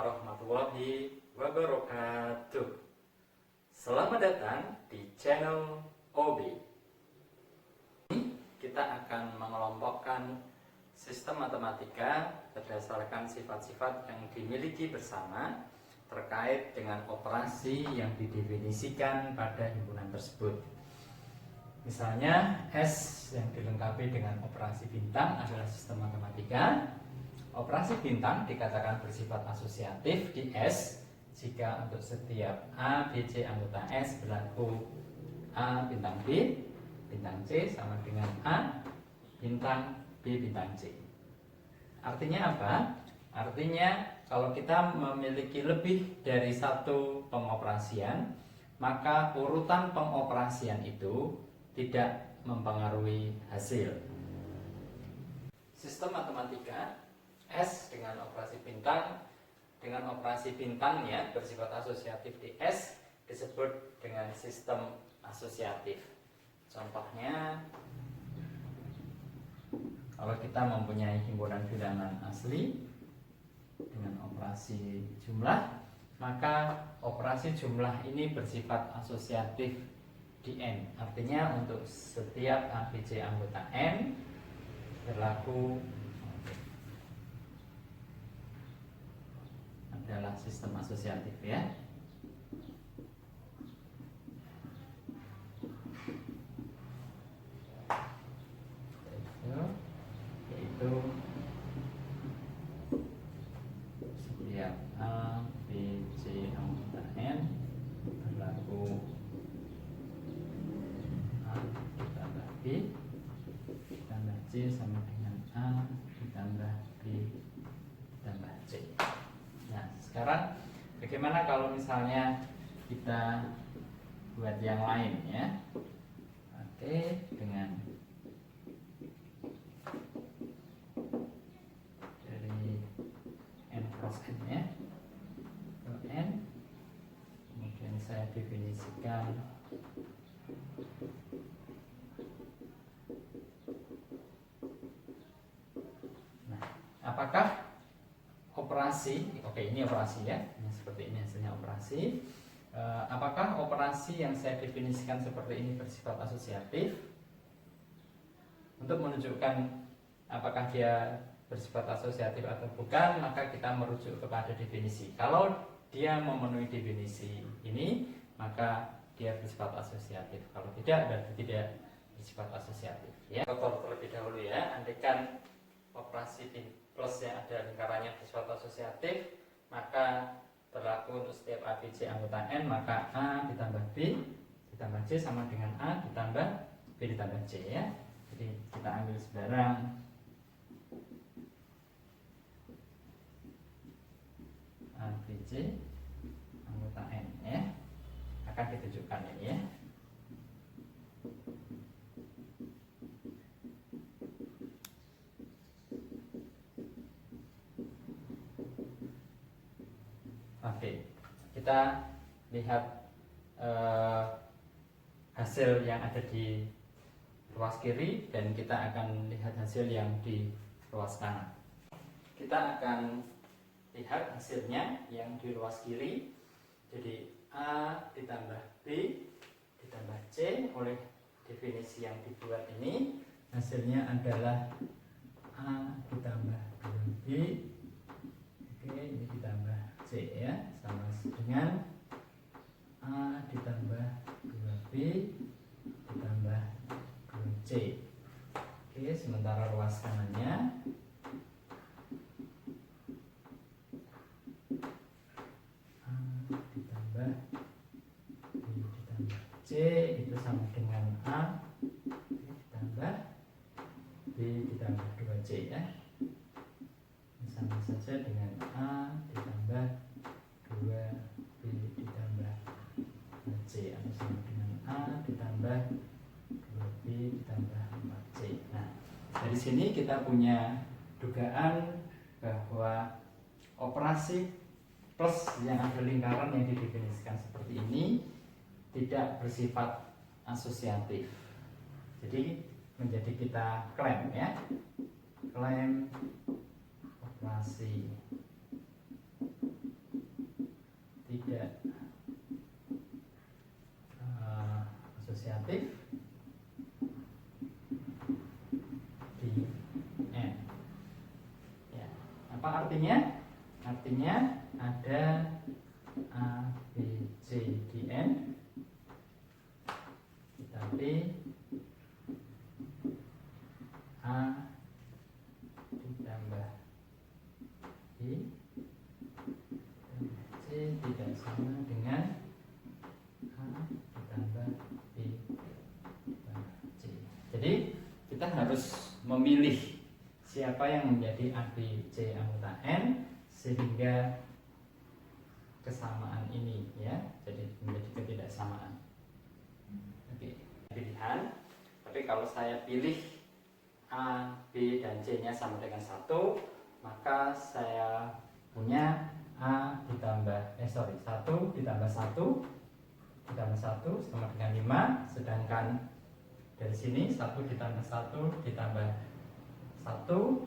warahmatullahi wabarakatuh. Selamat datang di channel OB. Kita akan mengelompokkan sistem matematika berdasarkan sifat-sifat yang dimiliki bersama terkait dengan operasi yang didefinisikan pada himpunan tersebut. Misalnya S yang dilengkapi dengan operasi bintang adalah sistem matematika. Operasi bintang dikatakan bersifat asosiatif di S jika untuk setiap A, B, C anggota S berlaku A bintang B bintang C sama dengan A bintang B bintang C. Artinya apa? Artinya kalau kita memiliki lebih dari satu pengoperasian, maka urutan pengoperasian itu tidak mempengaruhi hasil. Sistem matematika S dengan operasi bintangnya bersifat asosiatif di S disebut dengan sistem asosiatif. Contohnya, kalau kita mempunyai himpunan bilangan asli dengan operasi jumlah, maka operasi jumlah ini bersifat asosiatif di N. Artinya untuk setiap A, B, C anggota N berlaku adalah sistem asosiatif ya. Yaitu setiap A, B, C anggota N berlaku A ditambah B ditambah C sama dengan A ditambah B ditambah C. Nah, sekarang bagaimana kalau misalnya kita buat yang lain ya? Oke, dengan dari N cross N ya, ke N, kemudian saya definisikan apakah operasi, oke ini operasi ya, ini seperti ini hasilnya operasi. Apakah operasi yang saya definisikan seperti ini bersifat asosiatif? Untuk menunjukkan apakah dia bersifat asosiatif atau bukan, maka kita merujuk kepada definisi. Kalau dia memenuhi definisi ini, maka dia bersifat asosiatif. Kalau tidak, berarti tidak bersifat asosiatif. Ya, terlebih dahulu ya, andaikan operasi plus yang ada lingkarannya bersifat asosiatif, maka berlaku untuk setiap A, B, C anggota N, maka A ditambah B ditambah C sama dengan A ditambah B ditambah C ya. Jadi kita ambil sebarang A, B, C anggota N ya, akan ditunjukkan ini ya. Oke, kita lihat hasil yang ada di ruas kiri dan kita akan lihat hasil yang di ruas kanan. Kita akan lihat hasilnya yang di ruas kiri. Jadi A ditambah B ditambah C oleh definisi yang dibuat ini, hasilnya adalah A ditambah 2B, oke, ini ditambah C ya, sama dengan A ditambah 2B ditambah 2C. Oke, sementara ruas kanannya A ditambah B ditambah C itu sama dengan A ditambah B ditambah 2C ya. Sama saja dengan A ditambah 2B ditambah C, atau sama dengan A ditambah 2B ditambah 4C. Nah, dari sini kita punya dugaan bahwa operasi plus yang ada lingkaran yang didefinisikan seperti ini tidak bersifat asosiatif. Jadi menjadi kita klaim ya, klaim operasi artinya ada A, B, C di N, tapi A ditambah B C tidak sama dengan A ditambah B ditambah C. Jadi kita harus memilih siapa yang menjadi A, B, C anggota N sehingga kesamaan ini ya, jadi menjadi ketidaksamaan. Oke, pilihan. Tapi kalau saya pilih A, B, dan C-nya sama dengan 1, maka saya punya A ditambah 1 ditambah 1 ditambah 1 sama dengan 5, sedangkan dari sini 1 ditambah 1 ditambah 1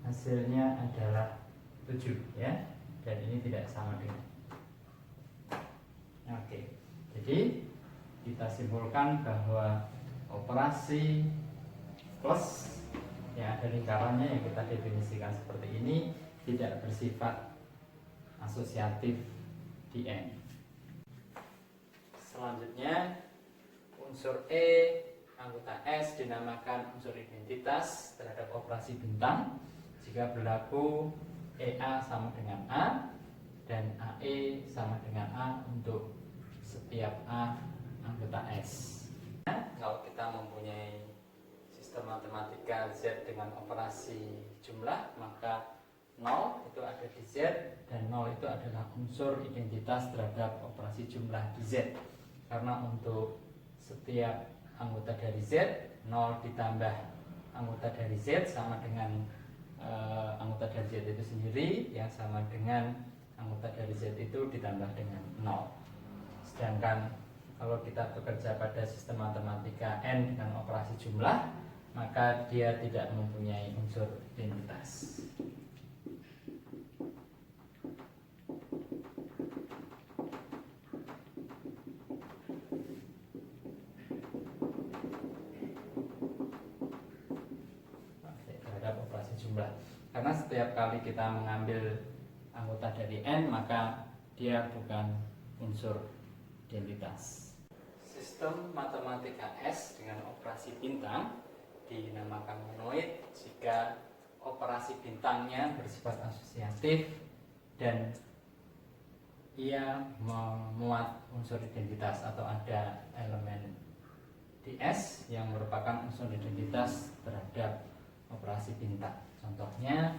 hasilnya adalah 7 ya, dan ini tidak sama dengan. Oke, jadi kita simpulkan bahwa operasi plus yang ada lingkarannya yang kita definisikan seperti ini tidak bersifat asosiatif di N. Selanjutnya unsur E anggota S dinamakan unsur identitas terhadap operasi bintang jika berlaku EA sama dengan A dan AE sama dengan A untuk setiap A anggota S. Nah, kalau kita mempunyai sistem matematika Z dengan operasi jumlah, maka 0 itu ada di Z dan 0 itu adalah unsur identitas terhadap operasi jumlah di Z. Karena untuk setiap anggota dari Z, 0 ditambah anggota dari Z sama dengan anggota dari Z itu sendiri, yang sama dengan anggota dari Z itu ditambah dengan 0. Sedangkan kalau kita bekerja pada sistem matematika N dengan operasi jumlah, maka dia tidak mempunyai unsur identitas. Karena setiap kali kita mengambil anggota dari N, maka dia bukan unsur identitas. Sistem matematika S dengan operasi bintang dinamakan monoid jika operasi bintangnya bersifat asosiatif dan ia memuat unsur identitas atau ada elemen di S yang merupakan unsur identitas terhadap operasi bintang. Contohnya,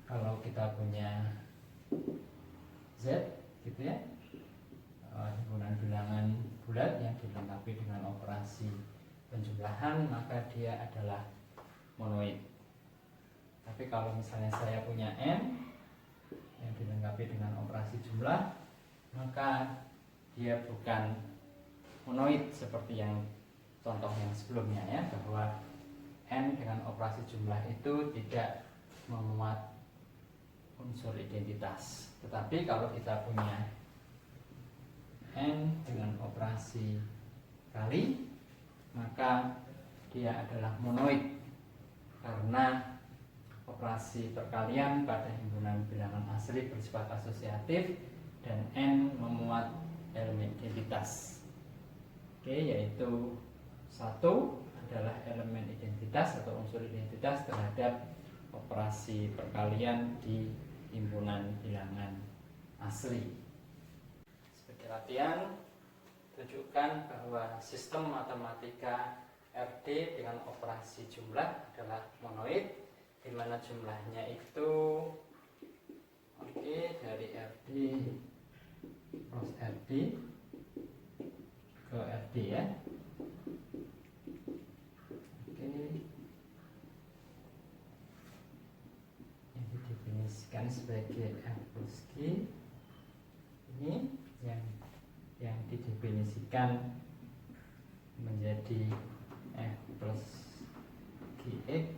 kalau kita punya Z gitu ya, himpunan bilangan bulat yang dilengkapi dengan operasi penjumlahan, maka dia adalah monoid. Tapi kalau misalnya saya punya N yang dilengkapi dengan operasi jumlah, maka dia bukan monoid seperti yang contoh yang sebelumnya ya, bahwa N dengan operasi jumlah itu tidak memuat unsur identitas. Tetapi kalau kita punya N dengan operasi kali, maka dia adalah monoid karena operasi perkalian pada himpunan bilangan asli bersifat asosiatif dan N memuat elemen identitas. Oke, yaitu 1 adalah elemen identitas atau unsur identitas terhadap operasi perkalian di himpunan bilangan asli. Sebagai latihan, tunjukkan bahwa sistem matematika RD dengan operasi jumlah adalah monoid, di mana jumlahnya itu dari RD plus RD ke RD ya. Yang didefinisikan sebagai F plus G ini yang didefinisikan menjadi F plus Gx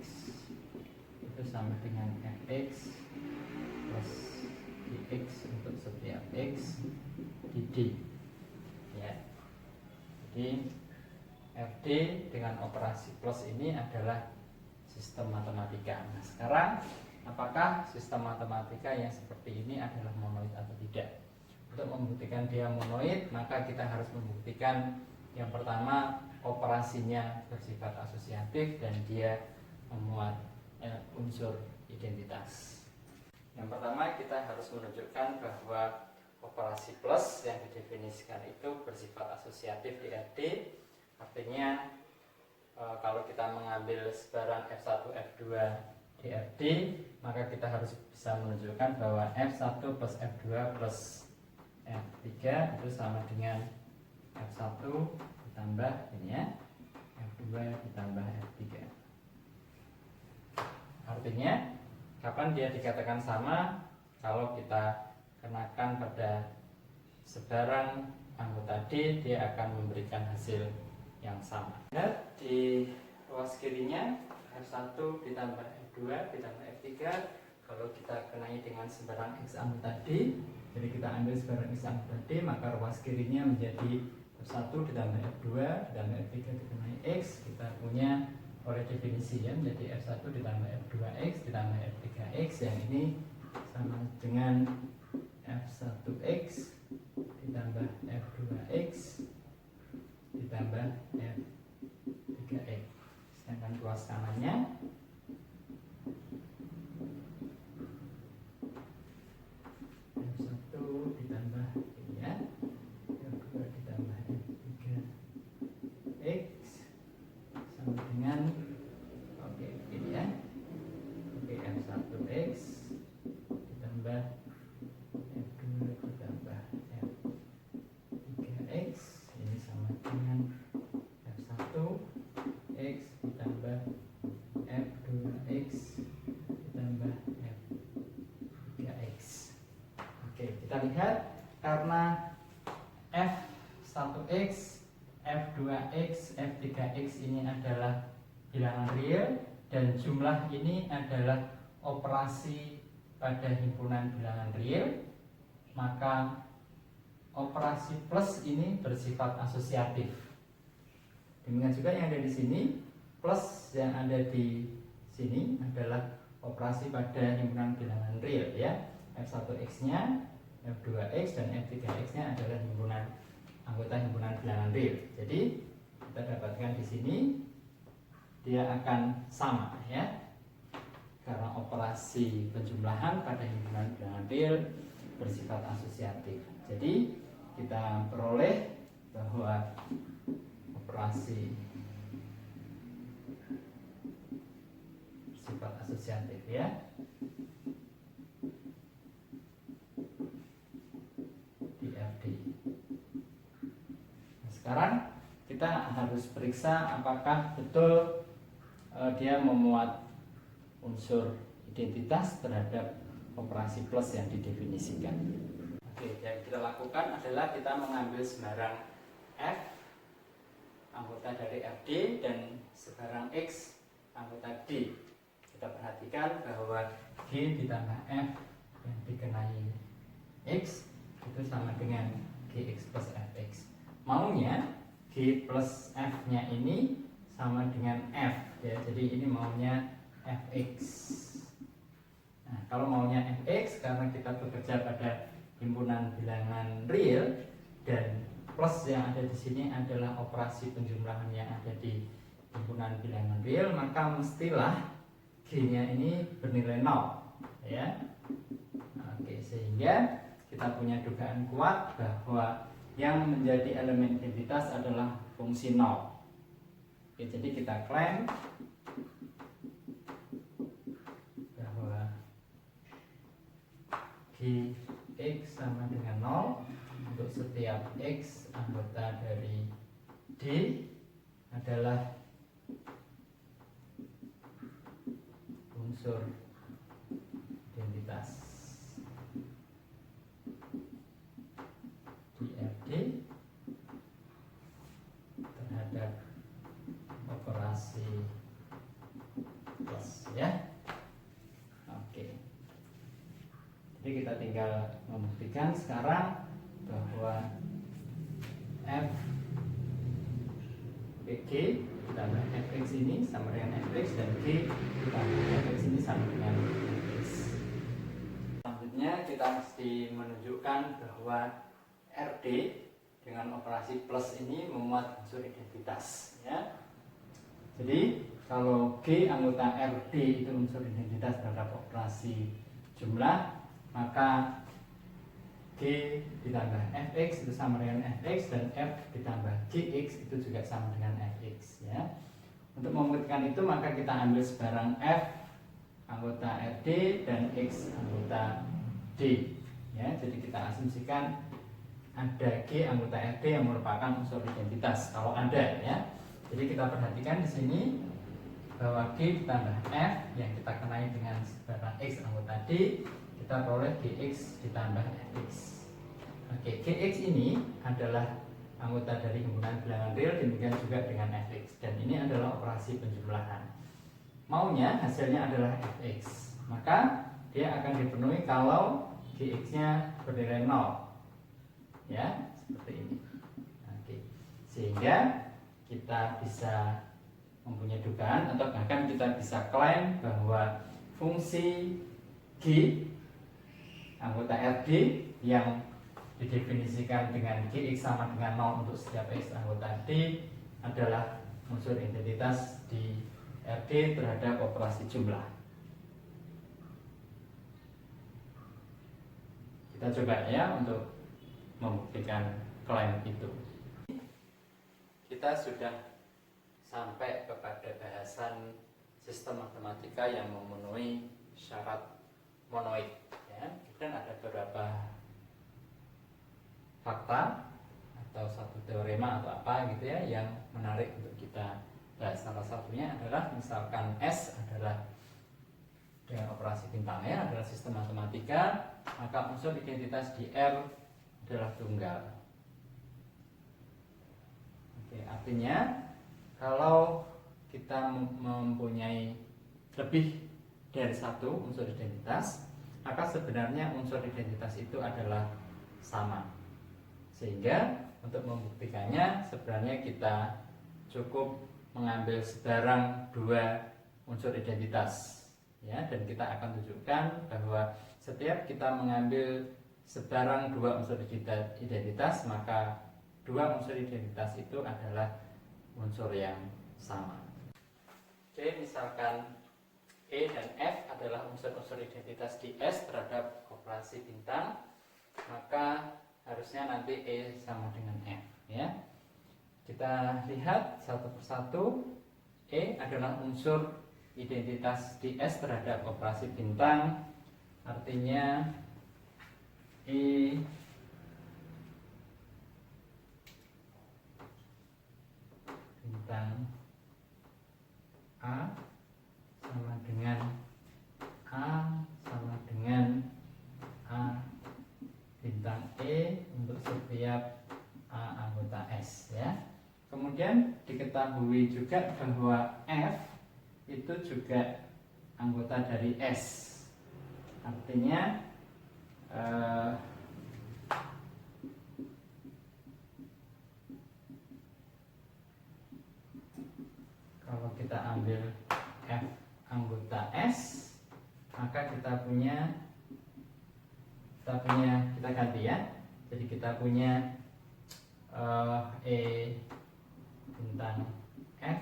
itu sama dengan Fx plus Gx untuk setiap X di D ya. Jadi FD dengan operasi plus ini adalah sistem matematika. Nah, sekarang apakah sistem matematika yang seperti ini adalah monoid atau tidak? Untuk membuktikan dia monoid, maka kita harus membuktikan yang pertama operasinya bersifat asosiatif dan dia memuat unsur identitas. Yang pertama kita harus menunjukkan bahwa operasi plus yang didefinisikan itu bersifat asosiatif di FD. Artinya kalau kita mengambil sebarang F1, F2 di FD, maka kita harus bisa menunjukkan bahwa F1 plus F2 plus F3 itu sama dengan F1 ditambah ini ya, F2 ditambah F3. Artinya kapan dia dikatakan sama? Kalau kita kenakan pada sebarang anggota D, dia akan memberikan hasil yang sama. Lihat di ruas kirinya F1 ditambah F2 ditambah F3. Kalau kita kenai dengan sebarang X anggota D, jadi kita ambil sebarang X anggota D, maka ruas kirinya menjadi F1 ditambah F2 ditambah F3 dikenai X. Kita punya oleh definisi ya, menjadi F1 ditambah F2X ditambah F3X, yang ini sama dengan F1X ditambah F2X ditambah F3X. Sedangkan ruas kanannya F1 ditambah ini ya, F2 ditambah F3X sama dengan ini ya, F1X ditambah F2 ditambah F3X, ini sama dengan F1X ditambah F2X ditambah F3X. Oke, kita lihat karena F1X, F2X, F3X ini adalah bilangan real dan jumlah ini adalah operasi pada himpunan bilangan real, maka operasi plus ini bersifat asosiatif. Demikian juga yang ada di sini, plus yang ada di sini adalah operasi pada himpunan bilangan real ya. F1X-nya, F2X dan F3X-nya adalah anggota himpunan bilangan real. Jadi kita dapatkan di sini dia akan sama ya, karena operasi penjumlahan pada himpunan bilangan real bersifat asosiatif. Jadi kita peroleh bahwa operasi bersifat asosiatif ya di FD. Nah, sekarang kita harus periksa apakah betul dia memuat unsur identitas terhadap operasi plus yang didefinisikan. Oke, yang kita lakukan adalah kita mengambil sebarang F anggota dari FD dan sebarang X anggota D. Kita perhatikan bahwa G ditambah F yang dikenai X itu sama dengan GX plus FX. Maunya G plus F nya ini sama dengan F ya, jadi ini maunya Fx. Nah, kalau maunya Fx, karena kita bekerja pada himpunan bilangan real dan plus yang ada di sini adalah operasi penjumlahan yang ada di himpunan bilangan real, maka mestilah G-nya ini bernilai 0 ya. Oke, sehingga kita punya dugaan kuat bahwa yang menjadi elemen identitas adalah fungsi 0. Oke, jadi kita klaim bahwa Gx sama dengan 0 untuk setiap X anggota dari D adalah unsur identitas di FD terhadap operasi plus ya. Oke, jadi kita tinggal membuktikan sekarang bahwa F PG kita ditambah fx ini sama dengan fx, dan G ditambah fx ini sama dengan fx. Selanjutnya kita mesti menunjukkan bahwa RD dengan operasi plus ini memuat unsur identitas, ya. Jadi kalau G anggota RD itu unsur identitas terhadap operasi jumlah, maka G ditambah fx itu sama dengan fx, dan f ditambah gx itu juga sama dengan fx, ya. Untuk membuktikan itu maka kita ambil sebarang f anggota RD dan x anggota D, ya. Jadi kita asumsikan ada G anggota RD yang merupakan unsur identitas kalau ada, ya. Jadi kita perhatikan di sini bahwa G ditambah f yang kita kenai dengan sebarang x anggota D, kita peroleh Gx ditambah Fx. Oke, Gx ini adalah anggota dari himpunan bilangan real, demikian juga dengan Fx, dan ini adalah operasi penjumlahan. Maunya hasilnya adalah Fx, maka dia akan dipenuhi kalau Gx-nya bernilai 0, ya, seperti ini. Oke, sehingga kita bisa mempunyai dugaan atau bahkan kita bisa klaim bahwa fungsi G anggota RD yang didefinisikan dengan Gx sama dengan 0 untuk setiap X anggota D adalah unsur identitas di RD terhadap operasi jumlah. Kita coba, ya, untuk membuktikan klaim itu. Kita sudah sampai kepada bahasan sistem matematika yang memenuhi syarat monoid, ya. Dan ada beberapa fakta atau satu teorema atau apa gitu, ya, yang menarik untuk kita bahas. Salah satunya adalah misalkan S adalah dengan operasi bintang R adalah sistem matematika, maka unsur identitas di R adalah tunggal. Oke, artinya kalau kita mempunyai lebih dari satu unsur identitas, maka sebenarnya unsur identitas itu adalah sama. Sehingga untuk membuktikannya sebenarnya kita cukup mengambil sebarang dua unsur identitas, ya, dan kita akan tunjukkan bahwa setiap kita mengambil sebarang dua unsur identitas, maka dua unsur identitas itu adalah unsur yang sama. Oke, misalkan E dan F adalah unsur-unsur identitas di S terhadap operasi bintang, maka harusnya nanti E sama dengan F, ya. Kita lihat satu persatu. E adalah unsur identitas di S terhadap operasi bintang, artinya E bintang A sama dengan A sama dengan A bintang E untuk setiap A anggota S, ya. Kemudian diketahui juga bahwa F itu juga anggota dari S, artinya kalau kita ambil F anggota S, maka kita ganti, ya. Jadi kita punya E bintang F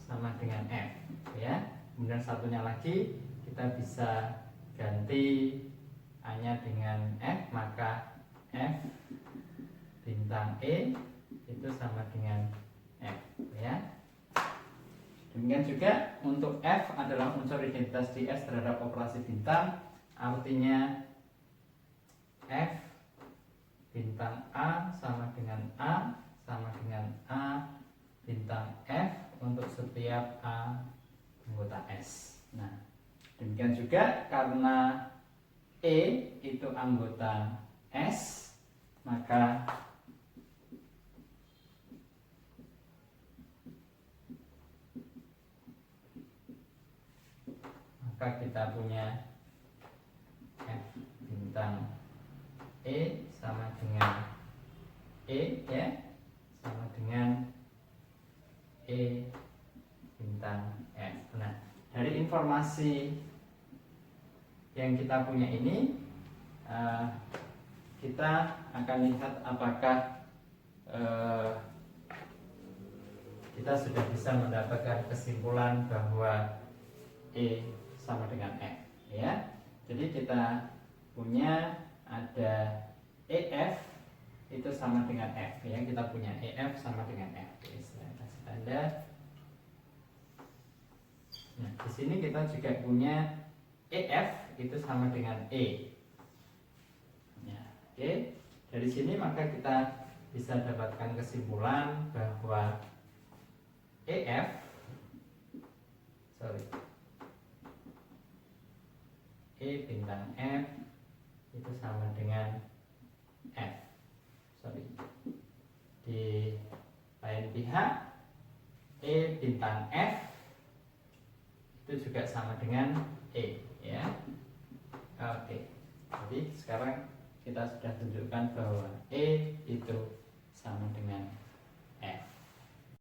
sama dengan F, ya. Kemudian satunya lagi kita bisa ganti A-nya dengan F, maka F bintang E itu sama dengan F, ya. Demikian juga untuk F adalah unsur identitas di S terhadap operasi bintang, artinya F bintang A sama dengan A sama dengan A bintang F untuk setiap A anggota S. Nah, demikian juga karena E itu anggota S, maka kita punya F bintang E sama dengan E, ya, sama dengan E bintang F. Nah, dari informasi yang kita punya ini, kita akan lihat apakah kita sudah bisa mendapatkan kesimpulan bahwa E sama dengan F, ya. Jadi kita punya ada EF itu sama dengan F, ya. Kita punya EF sama dengan F. Jadi saya kasih tanda. Nah, di sini kita juga punya EF itu sama dengan E. Ya, oke. Dari sini maka kita bisa dapatkan kesimpulan bahwa EF E bintang F itu sama dengan F. Di lain pihak, E bintang F itu juga sama dengan E, ya. Oke. Jadi sekarang kita sudah tunjukkan bahwa E itu sama dengan